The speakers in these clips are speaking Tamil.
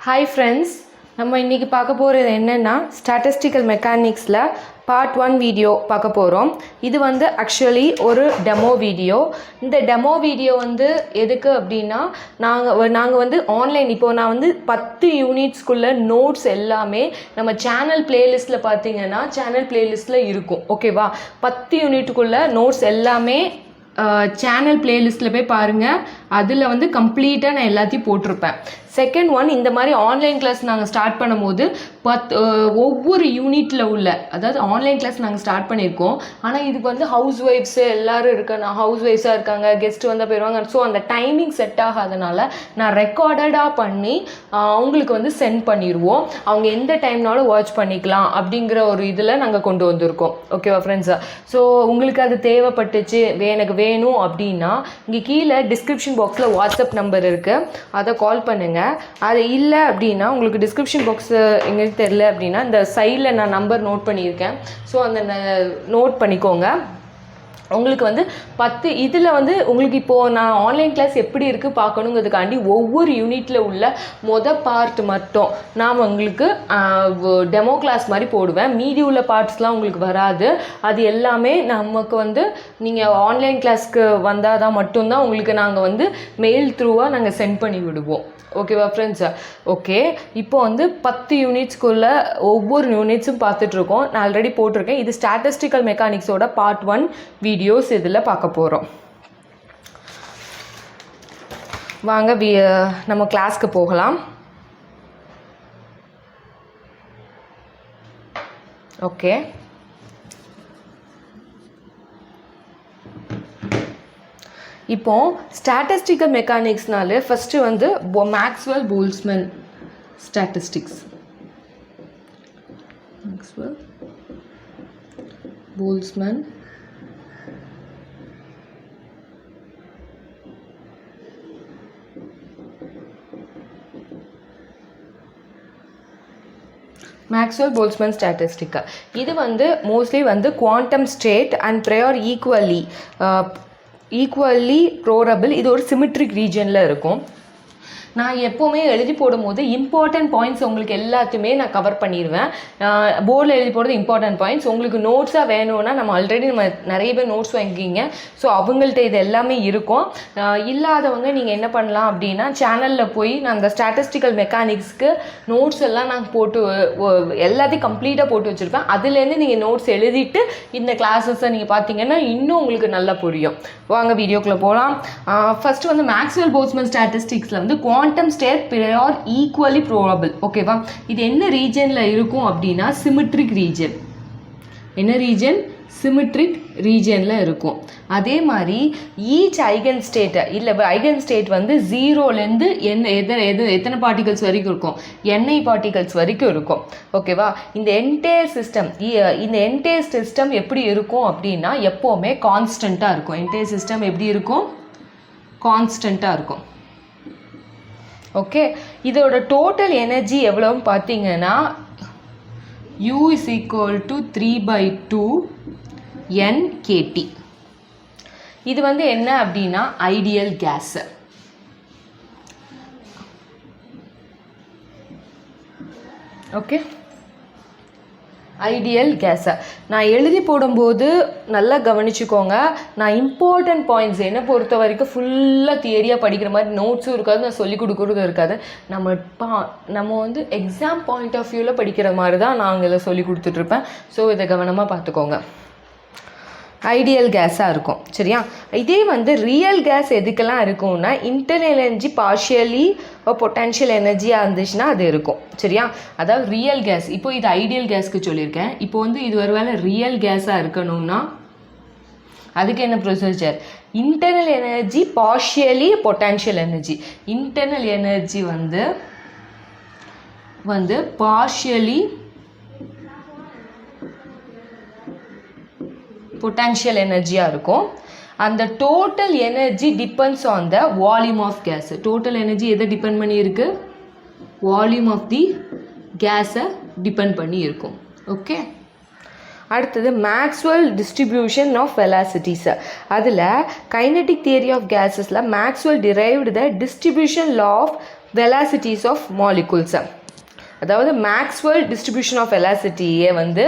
ஹாய் ஃப்ரெண்ட்ஸ், நம்ம இன்றைக்கி பார்க்க போகிறது என்னென்னா ஸ்டாட்டிஸ்டிக்கல் மெக்கானிக்ஸில் பார்ட் 1 வீடியோ பார்க்க போகிறோம். இது ஆக்சுவலி ஒரு டெமோ வீடியோ. இந்த டெமோ வீடியோ எதுக்கு அப்படின்னா நாங்கள் ஆன்லைன் இப்போது நான் 10 யூனிட்ஸ்குள்ளே நோட்ஸ் எல்லாமே நம்ம சேனல் பிளேலிஸ்ட்டில் பார்த்தீங்கன்னா சேனல் பிளேலிஸ்ட்டில் இருக்கும். ஓகேவா? 10 யூனிட்டுக்குள்ளே நோட்ஸ் எல்லாமே சேனல் பிளேலிஸ்ட்டில் போய் பாருங்கள். அதில் கம்ப்ளீட்டாக நான் எல்லாத்தையும் போட்டிருப்பேன். செகண்ட் ஒன், இந்த மாதிரி ஆன்லைன் கிளாஸ் நாங்கள் ஸ்டார்ட் பண்ணும்போது ஒவ்வொரு யூனிட்டில் உள்ள, அதாவது ஆன்லைன் கிளாஸ் நாங்கள் ஸ்டார்ட் பண்ணியிருக்கோம். ஆனால் இதுக்கு ஹவுஸ் ஒய்ஃப்ஸு எல்லோரும் ஹவுஸ் ஒய்ஃப்ஸாக இருக்காங்க, கெஸ்ட்டு வந்தால் போயிடுவாங்க. ஸோ அந்த டைமிங் செட் ஆகாதனால நான் ரெக்கார்டடாக பண்ணி அவங்களுக்கு சென்ட் பண்ணிடுவோம். அவங்க எந்த டைம்னாலும் வாட்ச் பண்ணிக்கலாம் அப்படிங்கிற ஒரு இதில் நாங்கள் கொண்டு வந்திருக்கோம். ஓகேவா ஃப்ரெண்ட்ஸா? ஸோ உங்களுக்கு அது தேவைப்பட்டுச்சு, எனக்கு வேணும் அப்படின்னா இங்கே கீழே டிஸ்கிரிப்ஷன் பாக்ஸில் வாட்ஸ்அப் நம்பர் இருக்குது, அதை கால் பண்ணுங்கள். அது இல்லை அப்படின்னா உங்களுக்கு டிஸ்கிரிப்ஷன் பாக்ஸ் எங்களுக்கு தெரியல அப்படின்னா இந்த சைடில் நான் நம்பர் நோட் பண்ணியிருக்கேன். ஸோ அந்த நோட் பண்ணிக்கோங்க. உங்களுக்கு 10 இதில் உங்களுக்கு இப்போது நான் ஆன்லைன் கிளாஸ் எப்படி இருக்குது பார்க்கணுங்கிறதுக்காண்டி ஒவ்வொரு யூனிட்டில் உள்ள பார்ட் மட்டும் நான் உங்களுக்கு டெமோ கிளாஸ் மாதிரி போடுவேன். மீதி உள்ள பார்ட்ஸ்லாம் உங்களுக்கு வராது. அது எல்லாமே நமக்கு நீங்கள் ஆன்லைன் கிளாஸ்க்கு வந்தால் தான் மட்டும்தான் உங்களுக்கு நாங்கள் மெயில் த்ரூவாக நாங்கள் சென்ட் பண்ணி விடுவோம். ஓகேவா ஃப்ரெண்ட்ஸ்? ஓகே, இப்போ 10 யூனிட்ஸ்குள்ளே ஒவ்வொரு யூனிட்ஸும் பார்த்துட்ருக்கோம். நான் ஆல்ரெடி போட்டிருக்கேன். இது ஸ்டாட்டிஸ்டிக்கல் மெக்கானிக்ஸோட பார்ட் 1 வீடியோஸ் இதில் பார்க்க போகிறோம். வாங்க நம்ம கிளாஸ்க்கு போகலாம். ஓகே, இப்போ ஸ்டாட்டிஸ்டிக்கல் மெக்கானிக்ஸ்னாலே first Maxwell Boltzmann statistics. Maxwell Boltzmann Maxwell Boltzmann statistic. இது mostly quantum state and prior equally probable. இது ஒரு சிமெட்ரிக் ரீஜனில் இருக்கும். நான் எப்போவுமே எழுதி போடும்போது இம்பார்ட்டன்ட் பாயிண்ட்ஸ் உங்களுக்கு எல்லாத்தையுமே நான் கவர் பண்ணிடுவேன். போர்டில் எழுதி போடுறது இம்பார்ட்டன்ட் பாயிண்ட்ஸ். உங்களுக்கு நோட்ஸாக வேணும்னா நம்ம நிறைய பேர் நோட்ஸ் வாங்கிக்கிங்க. ஸோ அவங்கள்ட்ட இது எல்லாமே இருக்கும். இல்லாதவங்க நீங்கள் என்ன பண்ணலாம் அப்படின்னா சேனலில் போய் நான் அந்த ஸ்டாட்டிஸ்டிக்கல் மெக்கானிக்ஸ்க்கு நோட்ஸ் எல்லாம் நான் போட்டு எல்லாத்தையும் கம்ப்ளீட்டாக போட்டு வச்சுருப்பேன். அதுலேருந்து நீங்கள் நோட்ஸ் எழுதிட்டு இந்த கிளாஸஸை நீங்கள் பார்த்தீங்கன்னா இன்னும் உங்களுக்கு நல்லா புரியும். வாங்க வீடியோக்குள்ளே போகலாம். ஃபஸ்ட்டு மேக்ஸ்வெல் போல்ட்ஸ்மேன் ஸ்டாட்டிஸ்டிக்ஸில் quantum state prior equally probable. ஓகேவா? இது என்ன ரீஜனில் இருக்கும் அப்படின்னா சிமெட்ரிக் ரீஜன். என்ன ரீஜன்? சிமெட்ரிக் ரீஜனில் இருக்கும். அதே மாதிரி ஈச் ஐகன் ஸ்டேட்டை இல்லை ஐகன் ஸ்டேட் 0லேருந்து எத்தனை பார்ட்டிகல்ஸ் வரைக்கும் இருக்கும்? NI பார்ட்டிகல்ஸ் வரைக்கும் இருக்கும். ஓகேவா? இந்த என்டையர் சிஸ்டம் எப்படி இருக்கும் அப்படின்னா எப்போவுமே கான்ஸ்டண்ட்டாக இருக்கும். என்டையர் சிஸ்டம் எப்படி இருக்கும்? கான்ஸ்டண்ட்டாக இருக்கும். ஓகே, இதோட டோட்டல் எனர்ஜி எவ்வளோன்னு பார்த்தீங்கன்னா U is equal to 3/2 NKT. இது என்ன அப்படின்னா ஐடியல் கேஸ். ஓகே, ஐடியல் கேஸை நான் எழுதி போடும்போது நல்லா கவனிச்சுக்கோங்க. நான் இம்பார்ட்டன்ட் பாயிண்ட்ஸ் என்னை பொறுத்த வரைக்கும் ஃபுல்லாக தியரியாக படிக்கிற மாதிரி நோட்ஸும் இருக்காது, நான் சொல்லிக் கொடுக்குறதும் இருக்காது. நம்ம எக்ஸாம் பாயிண்ட் ஆஃப் வியூவில் படிக்கிற மாதிரி தான் நான் இதில் சொல்லி கொடுத்துட்ருப்பேன். ஸோ இதை கவனமாக பார்த்துக்கோங்க. ஐடியல் கேஸாக இருக்கும். சரியா? இதே ரியல் கேஸ் எதுக்கெல்லாம் இருக்கும்னா இன்டர்னல் எனர்ஜி பார்ஷியலி பொட்டன்ஷியல் எனர்ஜியாக இருந்துச்சுன்னா அது இருக்கும். சரியா? அதாவது ரியல் கேஸ். இப்போ இது ஐடியல் கேஸ்க்கு சொல்லியிருக்கேன். இப்போ இது ஒரு வேளை ரியல் கேஸாக இருக்கணும்னா அதுக்கு என்ன procedure? Internal energy partially potential energy. Internal energy partially potential எனர்ஜியாக இருக்கும். அந்த total energy depends on the volume of gas. Total energy எதை டிபெண்ட் பண்ணி இருக்கு? வால்யூம் ஆஃப் தி கேஸை டிபெண்ட் பண்ணி இருக்கும். ஓகே, அடுத்தது மேக்ஸ்வெல் டிஸ்ட்ரிபியூஷன் ஆஃப் வெலாசிட்டிஸ். அதில் கைனடிக் தியரி ஆஃப் கேஸஸில் Maxwell derived the distribution law of velocities of molecules. அதாவது மேக்ஸ்வெல் டிஸ்ட்ரிபியூஷன் ஆஃப் வெலாசிட்டியே வந்து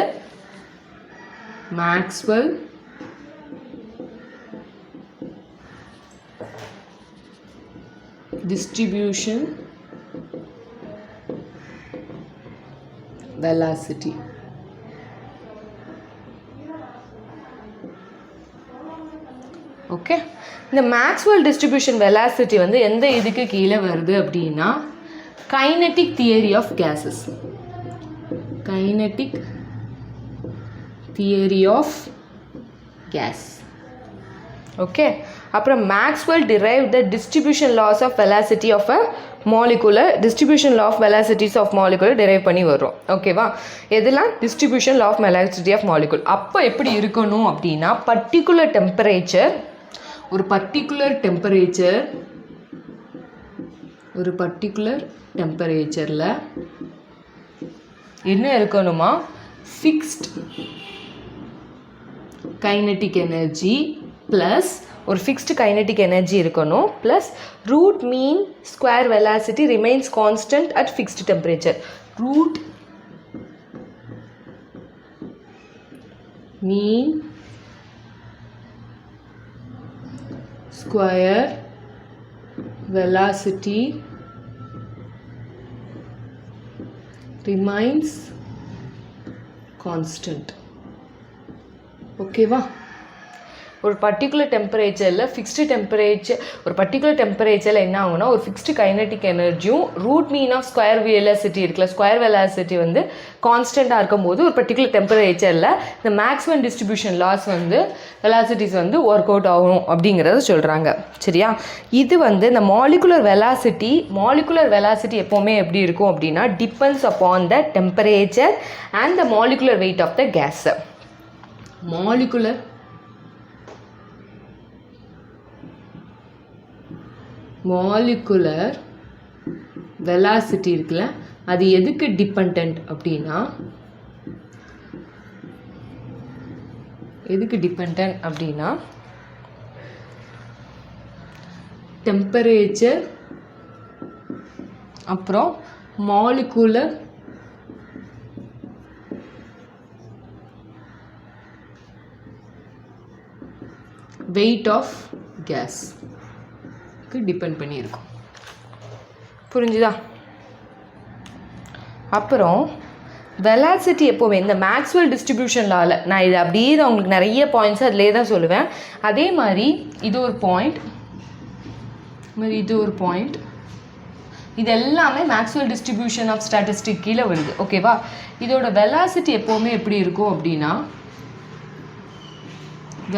மேக்ஸ்வெல் distribution velocity. ஓகே, இந்த மேக்ஸ்வெல் டிஸ்ட்ரிபியூஷன் வெலாசிட்டி வந்து எந்த இதுக்கு கீழே வருது அப்படின்னா kinetic theory of gases. Kinetic theory of gas. Okay, அப்புறம் Maxwell derived the distribution laws of velocity of a molecule. distribution law of velocities of molecule derive பண்ணி வரும். ஓகேவா, எதெல்லாம் distribution law of velocity of molecule. அப்போ எப்படி இருக்கணும் அப்படின்னா பர்டிகுலர் டெம்பரேச்சர், ஒரு பர்டிகுலர் டெம்பரேச்சரில் என்ன இருக்கணுமா, ஃபிக்ஸ்ட் கைனெட்டிக் எனர்ஜி ப்ளஸ் ஒரு ஃபிக்ஸ்டு கைனெட்டிக் எனர்ஜி இருக்கணும், plus root mean square velocity remains constant at fixed temperature. Root mean square velocity remains constant. ஓகேவா, ஒரு பர்டிகுலர் டெம்பரேச்சரில் ஃபிக்ஸ்டு டெம்பரேச்சர், ஒரு பர்டிகுலர் டெம்பரேச்சரில் என்ன ஆகும்னா ஒரு ஃபிக்ஸ்டு கைனெட்டிக் எனர்ஜியும் root mean of square velocity இருக்குல்ல, ஸ்கொயர் வெலாசிட்டி வந்து கான்ஸ்டண்ட்டாக இருக்கும்போது ஒரு பர்டிகுலர் டெம்பரேச்சரில் இந்த மேக்ஸ்வெல் டிஸ்ட்ரிபியூஷன் லாஸ் வந்து வெலாசிட்டிஸ் வந்து ஒர்க் அவுட் ஆகும் அப்படிங்கிறத சொல்கிறாங்க. சரியா, இது வந்து இந்த மாலிகுலர் வெலாசிட்டி எப்போவுமே எப்படி இருக்கும் அப்படின்னா depends upon the temperature and the molecular weight of the gas. Molecular velocity இருக்குல்ல, அது எதுக்கு டிபெண்ட் அப்படின்னா டெம்பரேச்சர் அப்புறம் molecular weight of gas depend பண்ணியிருக்கும். புரிஞ்சுதா? அப்புறம் வெலாசிட்டி எப்போவுமே இந்த மேக்ஸ்வெல் டிஸ்ட்ரிபியூஷன் லாவில் நான் இது அப்படியே தான் உங்களுக்கு நிறைய பாயிண்ட்ஸ் அதிலே தான் சொல்லுவேன். அதே மாதிரி இது ஒரு பாயிண்ட், இது எல்லாமே மேக்ஸ்வெல் டிஸ்ட்ரிபியூஷன் ஆஃப் ஸ்டாட்டிஸ்டிக் கீழே வருது. ஓகேவா, இதோட வெலாசிட்டி எப்போவுமே எப்படி இருக்கும் அப்படின்னா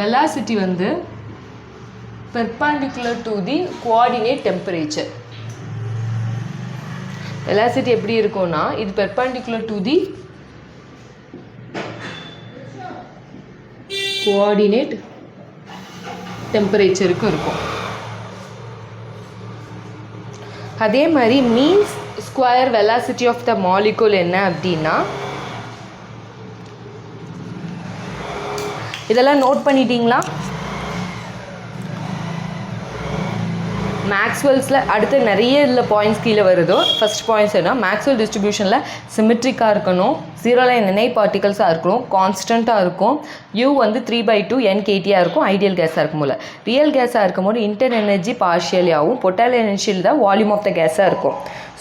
வெலாசிட்டி வந்து perpendicular to the coordinate temperature. velocity எப்படி இருக்கும்னா இது perpendicular to the coordinate temperature-க்கு இருக்கும். அதே மாதிரி mean square velocity of the molecule என்ன அப்படின்னா இதெல்லாம் நோட் பண்ணிட்டீங்களா? மேக்ஸ்வெல்ஸில் அடுத்து நிறைய இதில் பாயிண்ட்ஸ் கீழே வருதோ. ஃபஸ்ட் பாயிண்ட்ஸ் என்ன, மேக்ஸ்வெல் டிஸ்ட்ரிபியூஷனில் சிமெட்ரிக்காக இருக்கணும், ஜீரோ லைன் NI பார்ட்டிகல்ஸாக இருக்கணும், கான்ஸ்டண்ட்டாக இருக்கும், U வந்து 3/2 NKT-ஆக இருக்கும், ஐடியல் கேஸாக இருக்கும் போல். ரியல் கேஸாக இருக்கும்போது இன்டர் எனர்ஜி பார்ஷியலி ஆகும், பொட்டால் எனர்ஜியில் தான் வால்யூம் ஆஃப் த கேஸாக இருக்கும்.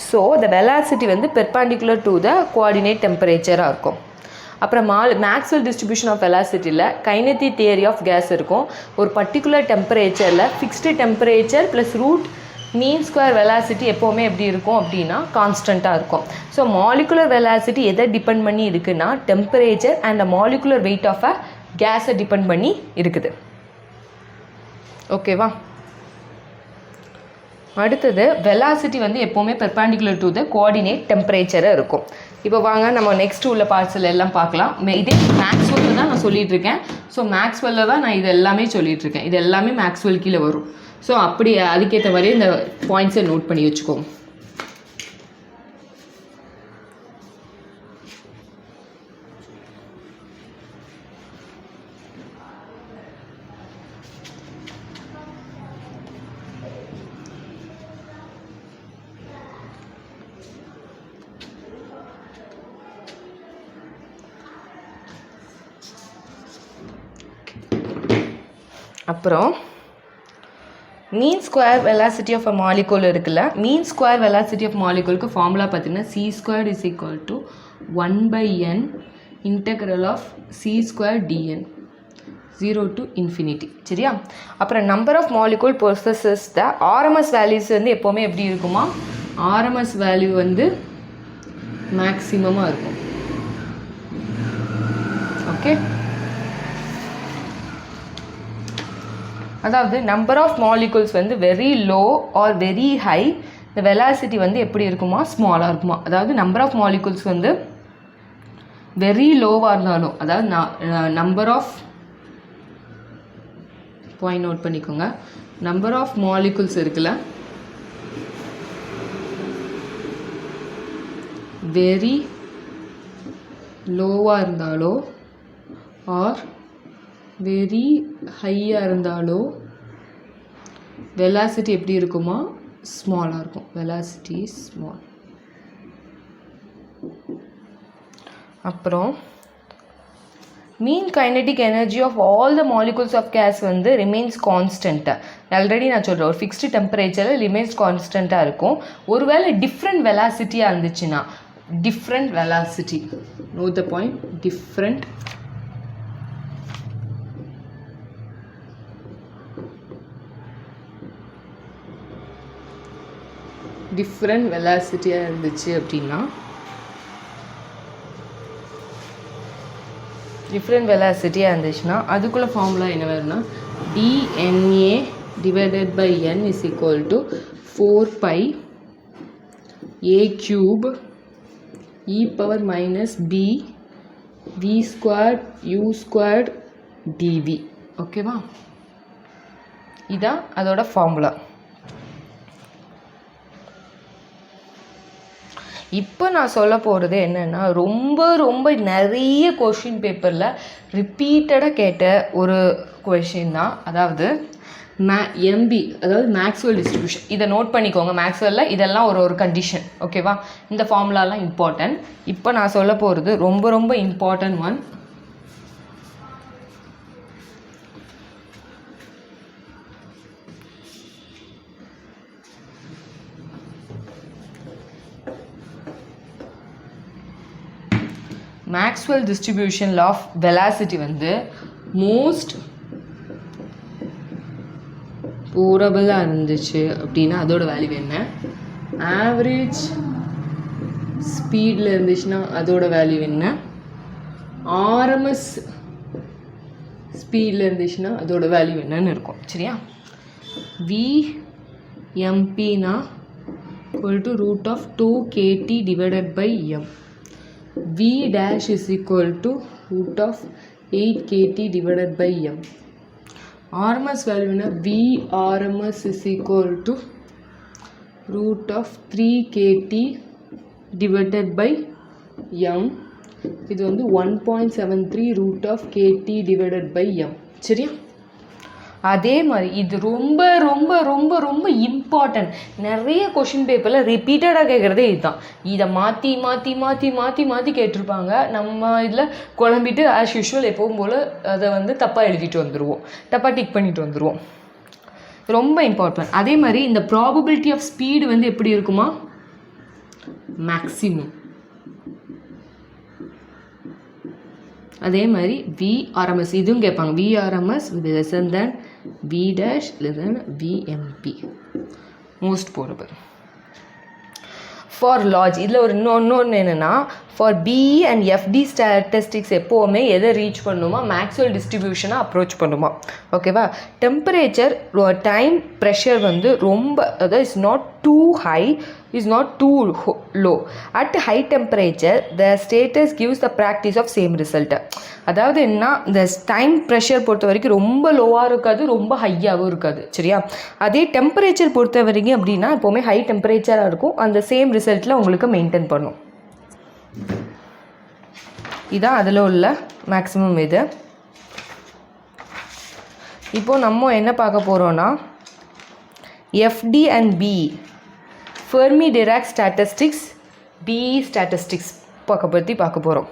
ஸோ த வெலாசிட்டி வந்து பெர்பெண்டிகுலர் டு த கோஆர்டினேட் டெம்பரேச்சராக இருக்கும். அப்புறம் மேக்ஸ்வெல் டிஸ்ட்ரிபியூஷன் ஆஃப் வெலாசிட்டியில் கைனெட்டிக் தியரி ஆஃப் கேஸ் இருக்கும். ஒரு பர்டிகுலர் டெம்பரேச்சரில் fixed temperature plus root mean square velocity எப்போவுமே எப்படி இருக்கும் அப்படின்னா கான்ஸ்டண்ட்டாக இருக்கும். ஸோ மாலிகுலர் வெலாசிட்டி எதை டிபெண்ட் பண்ணி இருக்குன்னா temperature and molecular weight of a கேஸை டிபெண்ட் பண்ணி இருக்குது. ஓகேவா, அடுத்தது வெலாசிட்டி வந்து எப்போவுமே பெர்பெண்டிகுலர் டு த கோஆர்டினேட் டெம்பரேச்சராக இருக்கும். இப்போ வாங்க நம்ம நெக்ஸ்ட் உள்ள பார்ட்ஸில் எல்லாம் பார்க்கலாம். இதே மேக்ஸ்வெல்லில் தான் நான் சொல்லிகிட்டு இருக்கேன். ஸோ மேக்ஸ்வெல்லில் தான் நான் இது எல்லாமே சொல்லிகிட்டு இருக்கேன். இது எல்லாமே மேக்ஸ்வெல் கீழே வரும். ஸோ அப்படி அதுக்கேற்ற மாதிரி இந்த பாயிண்ட்ஸை நோட் பண்ணி வச்சுக்கோங்க. அப்புறம் mean square velocity of a molecule இருக்குல்ல, மீன் ஸ்கொயர் வெலாசிட்டி ஆஃப் மாலிகூலுக்கு ஃபார்முலா பார்த்தீங்கன்னா c² is equal to 1/n integral of c² dn 0 to infinity. சரியா? அப்புறம் number of molecule possesses the RMS values வந்து எப்போவுமே எப்படி இருக்குமா, RMS வேல்யூ வந்து மேக்ஸிமமாக இருக்கும். ஓகே, அதாவது நம்பர் ஆஃப் மாலிகூல்ஸ் வந்து very low are very high, இந்த வெலாசிட்டி வந்து எப்படி இருக்குமா, ஸ்மாலாக இருக்குமா. அதாவது நம்பர் ஆஃப் மாலிகூல்ஸ் வந்து வெரி லோவாக இருந்தாலும், அதாவது நம்பர் ஆஃப் பாயிண்ட் நோட் பண்ணிக்கோங்க, நம்பர் ஆஃப் மாலிகூல்ஸ் இருக்குல்ல, வெரி லோவாக இருந்தாலோ ஆர் வெரி ஹையாக இருந்தாலோ வெலாசிட்டி எப்படி இருக்குமா, ஸ்மாலாக இருக்கும். Velocity small. அப்புறம் mean kinetic energy of all the molecules of gas வந்து ரிமைன்ஸ் கான்ஸ்டண்ட்டாக. ஆல்ரெடி நான் சொல்கிறேன், ஒரு ஃபிக்ஸ்டு டெம்பரேச்சரில் ரிமைன்ஸ் கான்ஸ்டண்ட்டாக இருக்கும். ஒருவேளை டிஃப்ரெண்ட் வெலாசிட்டியாக இருந்துச்சுன்னா, different velocity, note the point, different velocity இருந்துச்சு அப்படின்னா, different velocity இருந்துச்சுன்னா அதுக்குள்ள ஃபார்முலா என்ன வரும்னா dNA divided by n is equal to 4 pi a cube e power minus b v squared u squared dv. ஓகேவா, இதான் அதோட ஃபார்முலா. இப்போ நான் சொல்ல போகிறது என்னென்னா, ரொம்ப ரொம்ப நிறைய கொஷின் பேப்பரில் ரிப்பீட்டடாக கேட்ட ஒரு கொஷின் தான். அதாவது எம்பி, அதாவது மேக்ஸ்வெல் டிஸ்ட்ரிபியூஷன். இதை நோட் பண்ணிக்கோங்க. மேக்ஸ்வெல்லில் இதெல்லாம் ஒரு கண்டிஷன். ஓகேவா, இந்த ஃபார்முலாலாம் இம்பார்ட்டன்ட். இப்போ நான் சொல்ல போகிறது ரொம்ப ரொம்ப important one. Maxwell distribution law of velocity வந்து மோஸ்ட் போரபிளாக இருந்துச்சு அப்படின்னா அதோட வேல்யூ என்ன, ஆவரேஜ் ஸ்பீடில் இருந்துச்சுன்னா அதோட வேல்யூ என்ன, ஆர்எம்எஸ் ஸ்பீடில் இருந்துச்சுன்னா அதோட வேல்யூ என்னன்னு இருக்கும். சரியா, விஎம்பினா equal to root of 2 kt divided by m, v dash is equal to root of 8 kt divided by m. RMS value na VRMS is equal to root of 3 kt divided by m. இது வந்து 1.73 root of kt divided by m. சரியா, அதே மாதிரி இது ரொம்ப ரொம்ப ரொம்ப ரொம்ப இம்பார்ட்டன்ட். நிறைய கொஷின் பேப்பரில் ரிப்பீட்டடாக கேட்குறதே இதுதான். இதை மாற்றி மாற்றி மாற்றி மாற்றி மாற்றி கேட்டிருப்பாங்க. நம்ம இதில் குழம்பிட்டு ஆஸ் யூஷுவல் எப்பவும் போல் அதை வந்து தப்பாக எழுதிட்டு வந்துடுவோம், தப்பாக டிக் பண்ணிட்டு வந்துடுவோம். ரொம்ப இம்பார்ட்டன்ட். அதே மாதிரி இந்த ப்ராபபிலிட்டி ஆஃப் ஸ்பீடு வந்து எப்படி இருக்குமா, மேக்ஸிமம். அதே மாதிரி விஆர்எம்எஸ் இதுவும் கேட்பாங்க. VRMS lesson than v dash less than vmp, most portable. For lodge இதில் ஒரு இன்னொன்று என்னென்னா, for BE and FD statistics எப்போவுமே எதை ரீச் பண்ணுமா, மேக்ஸ்வெல் டிஸ்ட்ரிபியூஷனை அப்ரோச் பண்ணுமா. ஓகேவா, டெம்பரேச்சர் டைம் ப்ரெஷர் வந்து ரொம்ப, அதாவது is not too high, is not too low. At high temperature the status gives the practice of same result. அதாவது என்ன, இந்த டைம் ப்ரெஷர் பொறுத்த வரைக்கும் ரொம்ப லோவாக இருக்காது, ரொம்ப ஹையாகவும் இருக்காது. சரியா, அதே டெம்பரேச்சர் பொறுத்த வரைக்கும் அப்படின்னா எப்போவுமே ஹை டெம்பரேச்சராக இருக்கும், அந்த சேம் ரிசல்ட்டில் உங்களுக்கு மெயின்டைன் பண்ணும். இதான் அதில் உள்ள மேக்ஸிமம் இது. இப்போது நம்ம என்ன பார்க்க போகிறோன்னா, FD and BE, Fermi Dirac statistics, BE statistics பார்க்க போகிறோம்.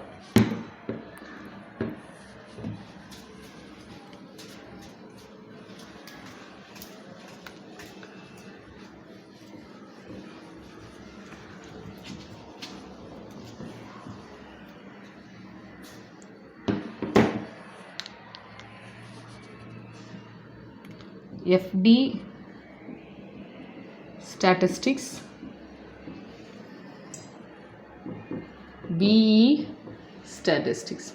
FD statistics, BE statistics.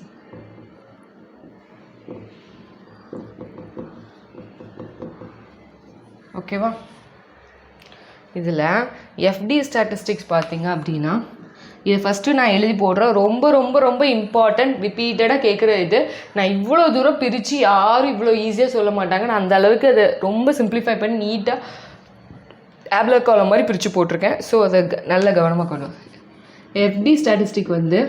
ஓகேவா? இதில் FD ஸ்டாட்டிஸ்டிக்ஸ் பார்த்தீங்க அப்படின்னா இதை ஃபஸ்ட்டு நான் எழுதி போடுறேன். ரொம்ப ரொம்ப ரொம்ப இம்பார்ட்டன்ட், ரிப்பீட்டடாக கேட்குற இது. நான் இவ்வளோ தூரம் பிரித்து யாரும் இவ்வளோ ஈஸியாக சொல்ல மாட்டாங்க. நான் அந்த அளவுக்கு அதை ரொம்ப சிம்பிளிஃபை பண்ணி நீட்டாக டேப்லெட் காலம் மாதிரி பிரித்து போட்டிருக்கேன். ஸோ அதை நல்ல கவனமாக கொண்டு FD ஸ்டாட்டிஸ்டிக் வந்து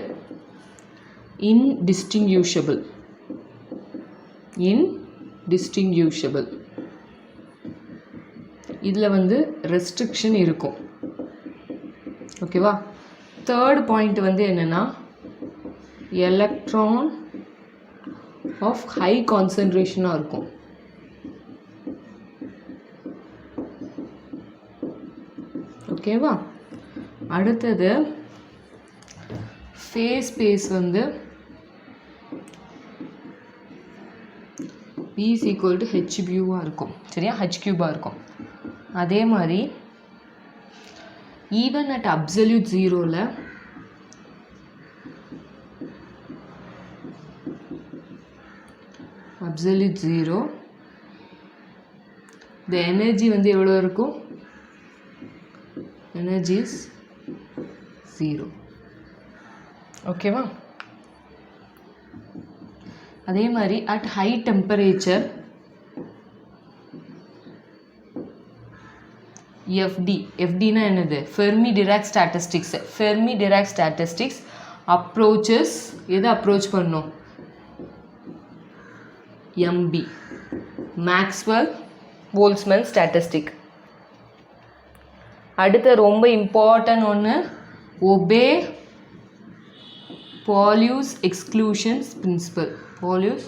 இன்டிஸ்டிங்யூஷபிள். இதில் வந்து ரெஸ்ட்ரிக்ஷன் இருக்கும். ஓகேவா? தேர்ட் பாயிண்ட் வந்து என்னென்னா எலக்ட்ரான் ஆஃப் ஹை கான்சன்ட்ரேஷனாக இருக்கும். ஓகேவா? அடுத்தது ஃபேஸ் ஸ்பேஸ் வந்து B is equal to H-க்யூபாக இருக்கும். சரியா? H-க்யூபாக இருக்கும். அதே மாதிரி ஈவன் அட் அப்சல்யூட் ஜீரோவில் the எனர்ஜி வந்து எவ்வளோ இருக்கும்? Energy is 0. ஓகேவா? அதே மாதிரி அட் ஹை டெம்பரேச்சர் FDனா என்னது? ஃபெர்மி டிராக் ஸ்டாட்டிஸ்டிக்ஸ் அப்ரோச்சஸ் எதை அப்ரோச் பண்ணும்? MB Maxwell Boltzmann statistic. அடுத்த ரொம்ப இம்பார்ட்டன்ட் ஒன்று obey Pauli's exclusion principle. Pauli's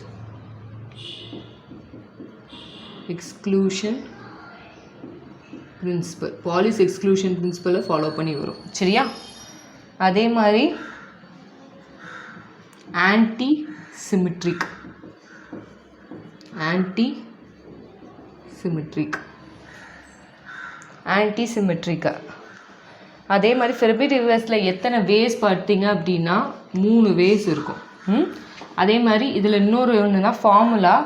exclusion பிரின்சிபலை ஃபாலோ பண்ணி வரும். சரியா? அதே மாதிரி ஆன்டி சிமெட்ரிக் அதே மாதிரி ஃபெர்மி டிவைஸில் எத்தனை வேஸ் பார்த்தீங்க அப்படின்னா 3 வேஸ் இருக்கும். அதே மாதிரி இதில் இன்னொரு ஒன்றுனா formula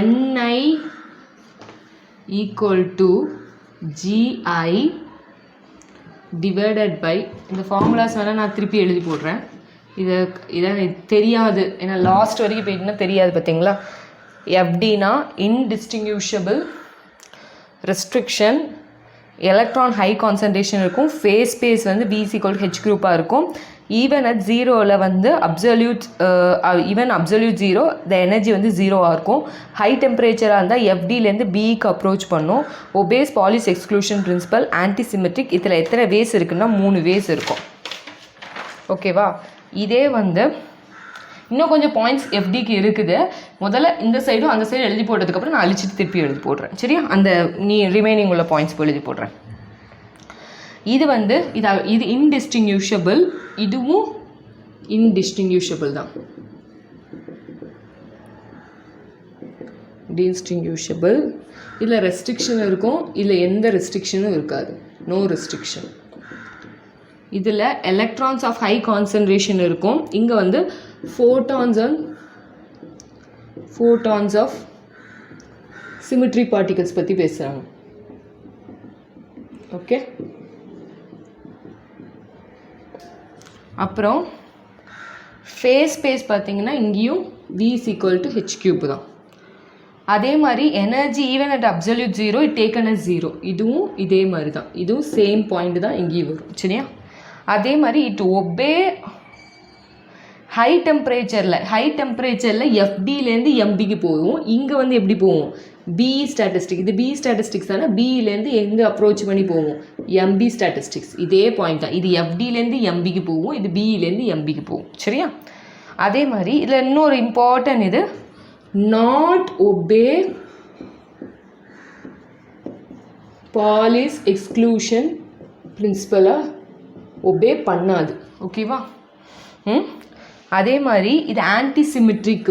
NI equal to GI divided by, இந்த ஃபார்முலாஸ் வேணால் நான் திருப்பி எழுதி போடுறேன். இதை தெரியாது, ஏன்னா லாஸ்ட் வரைக்கும் போயிட்டுனா தெரியாது. பார்த்தீங்களா? FDனா இன்டிஸ்டிங்யூஷபிள், ரெஸ்ட்ரிக்ஷன், எலக்ட்ரான் ஹை கான்சன்ட்ரேஷன் இருக்கும். ஃபேஸ் ஸ்பேஸ் வந்து B is equal to H குரூப்பாக இருக்கும். ஈவன் அட் ஜீரோவில் வந்து அப்சல்யூட் ஜீரோ, த எனர்ஜி வந்து 0ஆக இருக்கும். ஹை டெம்பரேச்சராக இருந்தால் FDலேருந்து Bக்கு அப்ரோச் பண்ணும். Obeys Pauli's exclusion principle, antisymmetric. இதில் எத்தனை வேஸ் இருக்குன்னா 3 வேஸ் இருக்கும். ஓகேவா? இதே வந்து இன்னும் கொஞ்சம் பாயிண்ட்ஸ் FDக்கு இருக்குது. முதல்ல இந்த சைடும் அந்த சைடு எழுதி போட்டதுக்கப்புறம் நான் அழிச்சிட்டு திருப்பி எழுதி போடுறேன். சரியா? அந்த ரிமைனிங் உள்ள பாயிண்ட்ஸ் எழுதி போடுறேன். இது வந்து இது இன்டிஸ்டிங்யூஷபிள், இதுவும் இன்டிஸ்டிங்யூஷபிள் தான். இதில் ரெஸ்ட்ரிக்ஷன் இருக்கும், இதில் எந்த ரெஸ்ட்ரிக்ஷனும் இருக்காது. No restriction. இதில் எலக்ட்ரான்ஸ் ஆஃப் ஹை கான்சன்ட்ரேஷன் இருக்கும். இங்கே வந்து ஃபோட்டான்ஸ் ஆஃப் சிமெட்ரி பார்ட்டிகல்ஸ் பற்றி பேசுகிறாங்க. ஓகே? அப்புறம் ஃபேஸ் ஸ்பேஸ் பார்த்தீங்கன்னா இங்கேயும் V is equal to H-க்யூப் தான். அதே மாதிரி energy even at absolute zero it taken as 0. இதுவும் இதே மாதிரி தான். இதுவும் சேம் பாயிண்ட் தான் இங்கேயும் வரும். சரியா? அதே மாதிரி இட் ஒபே ஹை டெம்பரேச்சரில் FDலேருந்து MBக்கு போகும். இங்கே வந்து எப்படி போகும்? BE statistic. இது BE ஸ்டாட்டிஸ்டிக்ஸ் தானே. BEலேருந்து எங்கே அப்ரோச் பண்ணி போகும்? MB statistics. இதே பாயிண்ட் தான். இது FDலேருந்து MBக்கு போகும், இது BEலேருந்து MBக்கு போகும். சரியா? அதே மாதிரி இதில் இன்னொரு இம்பார்ட்டன்ட் இது நாட் ஒபே பாலிஸ் எக்ஸ்க்ளூஷன் பிரின்சிபலை ஒபே பண்ணாது. ஓகேவா? அதே மாதிரி இது ஆன்டிசிமெட்ரிக்.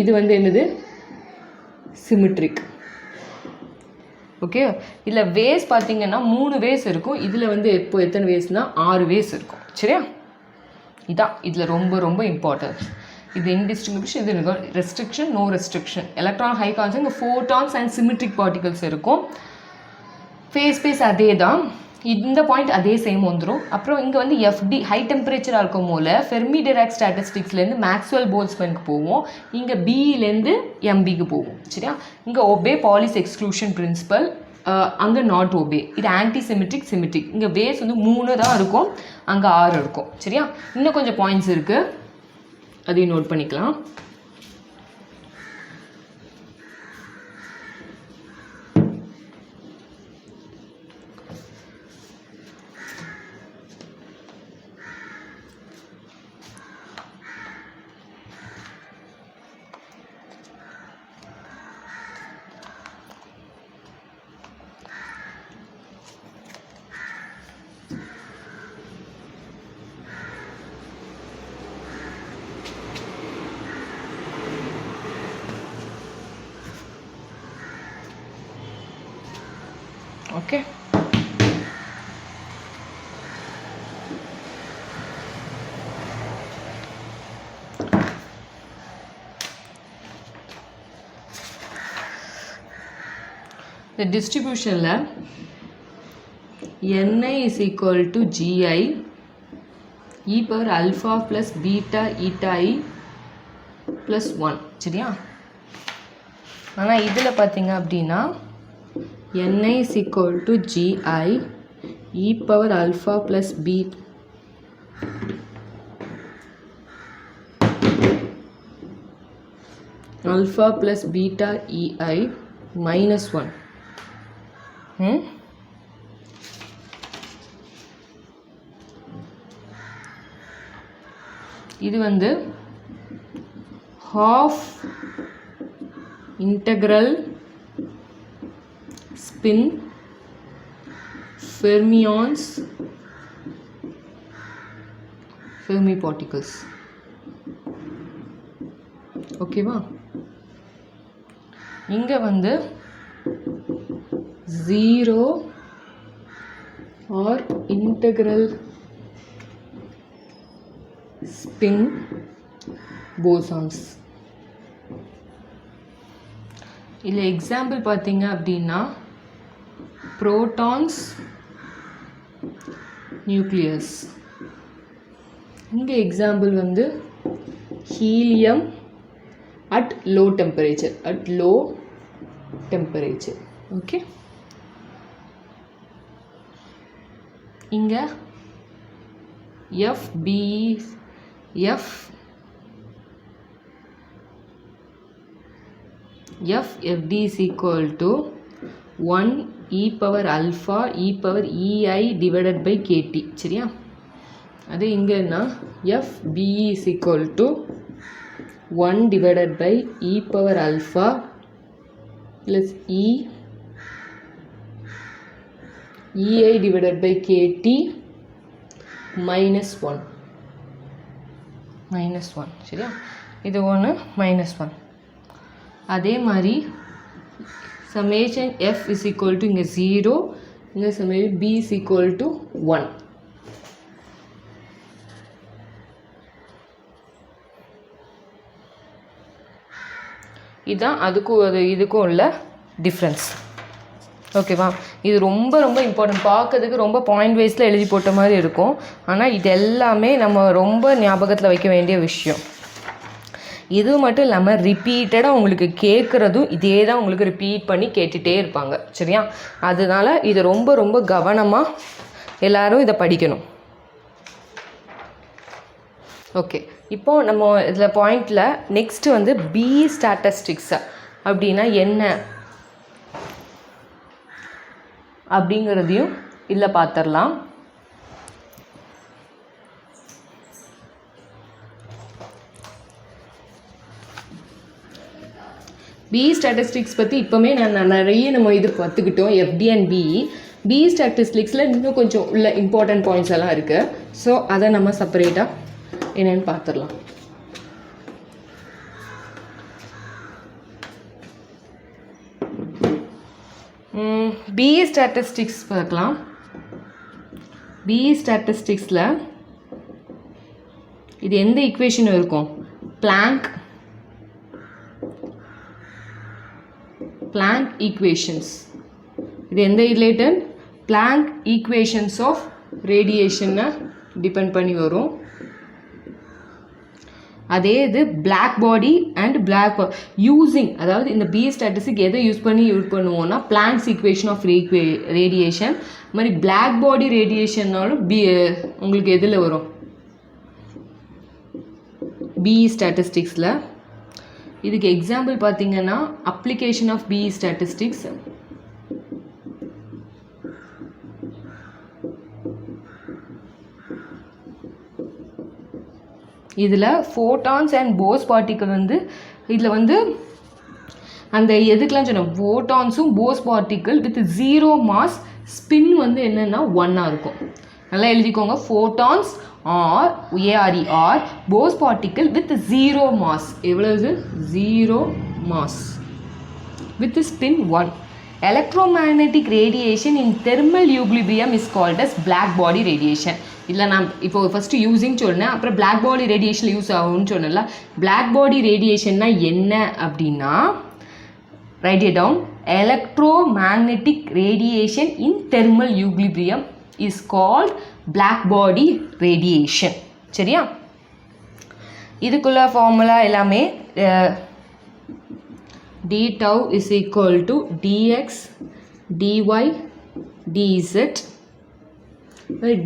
இது வந்து என்னது? சிமெட்ரிக். ஓகே. இதில் வேஸ் பார்த்தீங்கன்னா 3 வேஸ் இருக்கும். இதில் வந்து இப்போ எத்தனை வேஸ்னால் 6 வேஸ் இருக்கும். சரியா? இதான் இதில் ரொம்ப ரொம்ப இம்பார்ட்டன்ட். இது இன்டிஸ்ட்ரிபியூஷன், இது restriction, no restriction. Electron high concentration, இங்கே ஃபோட்டான்ஸ் அண்ட் சிமெட்ரிக் பார்ட்டிகல்ஸ் இருக்கும். ஃபேஸ் ஸ்பேஸ் அதே தான், இந்த பாயிண்ட் அதே சேம் வந்துடும். அப்புறம் இங்கே வந்து எஃப்டி ஹை டெம்பரேச்சராக இருக்கும் போல் ஃபெர்மி டிராக் ஸ்டாட்டிஸ்டிக்ஸ்லேருந்து மேக்ஸ்வெல் போல்ட்ஸ்மேனுக்கு போவோம். இங்கே பியிலேருந்து எம்பிக்கு போவோம். சரியா? இங்கே ஒபே பாலிஸ் எக்ஸ்க்ளூஷன் பிரின்சிபல், அங்கே நாட் ஒபே. இது ஆன்டி சிமெட்ரிக், சிமெட்ரிக். இங்கே வேஸ் வந்து 3 தான் இருக்கும், அங்கே 6 இருக்கும். சரியா? இன்னும் கொஞ்சம் பாயிண்ட்ஸ் இருக்குது, அதையும் நோட் பண்ணிக்கலாம். Okay. The distribution la Ni is equal to Gi e power alpha plus beta eta I plus 1. சரியா? ஆனால் இதில் பார்த்தீங்க அப்படின்னா Ni is equal to Gi e power alpha plus beta alpha plus beta ei minus 1. இது வந்து half integral spin fermions fermi particles. ஓகேவா? இங்க வந்து 0 or integral spin bosons. இல்ல எக்ஸாம்பிள் பார்த்தீங்க அப்படின்னா protons nucleus. இங்க எக்ஸாம்பிள் வந்து helium at low temperature, okay. இங்க FD is equal to 1 e power alpha e power ei divided by kt. சரியா? அது இங்கன்னா FB is equal to 1 divided by e power alpha plus ei divided by kt minus 1. சரியா? இது 1 minus 1. அதே மாதிரி summation f is equal to இங்க 0, இங்க summation b is equal to 1. இதான் அதுக்கும் இதுக்கும் உள்ள டிஃப்ரென்ஸ். ஓகேவா? இது ரொம்ப ரொம்ப இம்பார்ட்டன்ட். பார்க்கறதுக்கு ரொம்ப பாயிண்ட் வைஸில் எழுதி போட்ட மாதிரி இருக்கும், ஆனால் இது எல்லாமே நம்ம ரொம்ப ஞாபகத்தில் வைக்க வேண்டிய விஷயம். இது மட்டும் இல்லாமல் ரிப்பீட்டடாக உங்களுக்கு கேட்குறதும் இதே தான், உங்களுக்கு ரிப்பீட் பண்ணி கேட்டுகிட்டே இருப்பாங்க. சரியா? அதனால் இது ரொம்ப ரொம்ப கவனமாக எல்லோரும் இதை படிக்கணும். ஓகே, இப்போது நம்ம இதில் பாயிண்டில் நெக்ஸ்ட்டு வந்து பி ஸ்டாட்டிஸ்டிக்ஸ் அப்படின்னா என்ன அப்படிங்கிறதையும் இதில் பார்த்துடலாம். பி ஸ்டாட்டிஸ்டிக்ஸ் பற்றி இப்போமே நிறைய நம்ம இது கற்றுக்கிட்டோம், எஃப்டி அண்ட் பிஇ. பி ஸ்டாட்டிஸ்டிக்ஸில் இன்னும் கொஞ்சம் உள்ள இம்பார்ட்டன்ட் பாயிண்ட்ஸ் எல்லாம் இருக்குது. ஸோ அதை நம்ம செப்பரேட்டாக என்னென்னு பார்த்துடலாம். BE statistics பார்க்கலாம். BE statisticsல இது எந்த ஈக்குவேஷன் இருக்கும்? Planck equations. இது எந்த related? Planck equations of radiation depend பண்ணி வரும். அதே இது black body and black using, அதாவது இந்த BE ஸ்டாட்டிஸ்டிக் எதை யூஸ் பண்ணுவோம்னா பிளாங்க்ஸ் ஈக்குவேஷன் ஆஃப் ரேடியேஷன். இது மாதிரி பிளாக் பாடி ரேடியேஷன்னாலும் உங்களுக்கு எதில் வரும்? BE ஸ்டாட்டிஸ்டிக்ஸில். இதுக்கு எக்ஸாம்பிள் பார்த்தீங்கன்னா அப்ளிகேஷன் ஆஃப் BE ஸ்டாட்டிஸ்டிக்ஸ். இதில் ஃபோட்டான்ஸ் அண்ட் போஸ் பார்ட்டிக்கல் இதில் அந்த எதுக்கெலாம் சொன்னோம், ஃபோட்டான்ஸும் Bose particle with 0 mass, spin என்னென்னா 1 இருக்கும். நல்லா எழுதிக்கோங்க. Photons are ARE are Bose particle with 0 mass. எவ்வளவு? 0 mass with spin 1. Electromagnetic radiation in thermal equilibrium is called as black body radiation. இல்லை நான் இப்போ ஃபஸ்ட்டு யூஸிங் சொன்னேன், அப்புறம் பிளாக் பாடி ரேடியேஷன் யூஸ் ஆகும்னு சொன்னல. பிளாக் பாடி ரேடியேஷன்னா என்ன அப்படின்னா, write it down, electromagnetic radiation in thermal equilibrium is called black body radiation. சரியா? இதுக்குள்ள ஃபார்முலா எல்லாமே d tau is equal to dx dy dz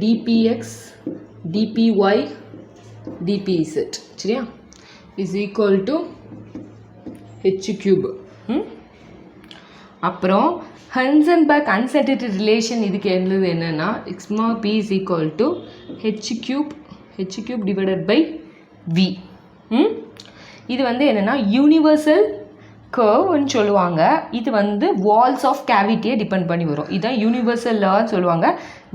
dpx dpy dpz. சரியா? is equal to h cube. அப்புறம் ஹன்சன்பர்க் அன்சர்டினிட்டி ரிலேஷன் இதுக்கு எழுதுது என்னன்னா, sigma p is equal to h cube divided by v. இது என்னன்னா யூனிவர்சல் கர்வ்னு சொல்லுவாங்க. இது வால்ஸ் ஆஃப் கேவிட்டியை டிபெண்ட் பண்ணி வரும். இதுதான் யூனிவர்சல் லான்னு சொல்லுவாங்க.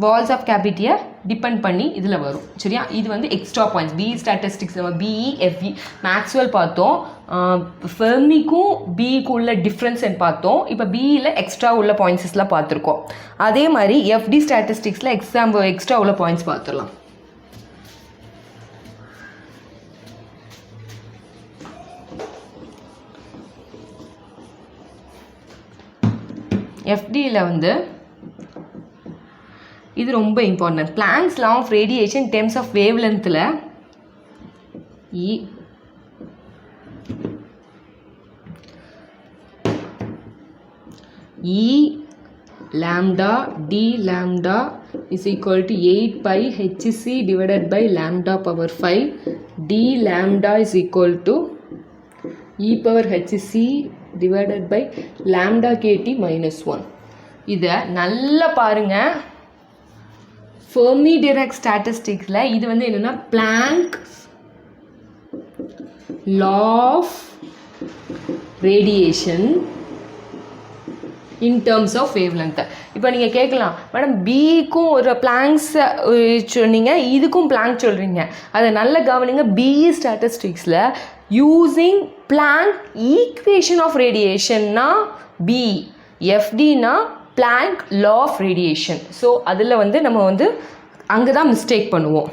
வால்ஸ் ஆஃப் கேவிட்டியை டிபெண்ட் பண்ணி இதில் வரும். சரியா? இது எக்ஸ்ட்ரா பாயிண்ட்ஸ். BE ஸ்டாட்டிஸ்டிக்ஸ் நம்ம BE FE மேக்ஸ்வெல் பார்த்தோம். ஃபெர்மிக்கும் BEக்கும் உள்ள டிஃப்ரென்ஸ் பார்த்தோம். இப்போ BEயில் எக்ஸ்ட்ரா உள்ள பாயிண்ட்ஸஸ்லாம் பார்த்துருக்கோம். அதே மாதிரி FD ஸ்டாட்டிஸ்டிக்ஸில் எக்ஸ்ட்ரா உள்ள பாயிண்ட்ஸ் பார்த்துடலாம். FDயில் இது ரொம்ப important. Planck's law of radiation terms of wave லென்த்தில் E lambda d lambda is equal to 8 pi hc divided by lambda power 5. d lambda is equal to e power hc divided by lambda kt minus 1. இதை நல்லா பாருங்க. ஃபெர்மி டிராக் ஸ்டாட்டிஸ்டிக்ஸில் இது என்னென்னா Planck law of radiation in terms of wavelength. இப்போ நீங்கள் கேட்கலாம், மேடம் பிக்கும் ஒரு பிளாங்க்ஸ் சொன்னீங்க, இதுக்கும் பிளாங்க் சொல்கிறீங்க. அதை நல்ல கவனிங்க. BE ஸ்டாட்டிஸ்டிக்ஸில் யூஸிங் பிளாங்க் ஈக்குவேஷன் ஆஃப் ரேடியேஷன்னா BE, FDனா Planck law of radiation. So அதில் நம்ம அங்கே தான் மிஸ்டேக் பண்ணுவோம்.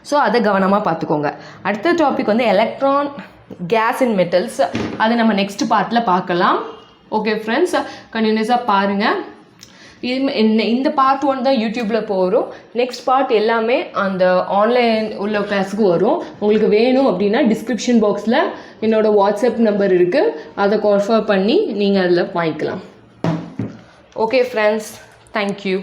ஸோ அதை கவனமாக பார்த்துக்கோங்க. அடுத்த டாபிக் எலக்ட்ரான் கேஸ் இன் மெட்டல்ஸ். அதை நம்ம நெக்ஸ்ட் பார்ட்டில் பார்க்கலாம். ஓகே ஃப்ரெண்ட்ஸ், கண்டினியூஸாக பாருங்கள். இந்த பார்ட் 1 தான் யூடியூப்பில் போகிறோம். நெக்ஸ்ட் பார்ட் எல்லாமே அந்த ஆன்லைன் உள்ள கிளாஸுக்கு வரும். உங்களுக்கு வேணும் அப்படின்னா டிஸ்கிரிப்ஷன் பாக்ஸில் என்னோடய வாட்ஸ்அப் நம்பர் இருக்குது. அதை கால் பண்ணி நீங்கள் அதில் வாங்கிக்கலாம். Okay friends, thank you.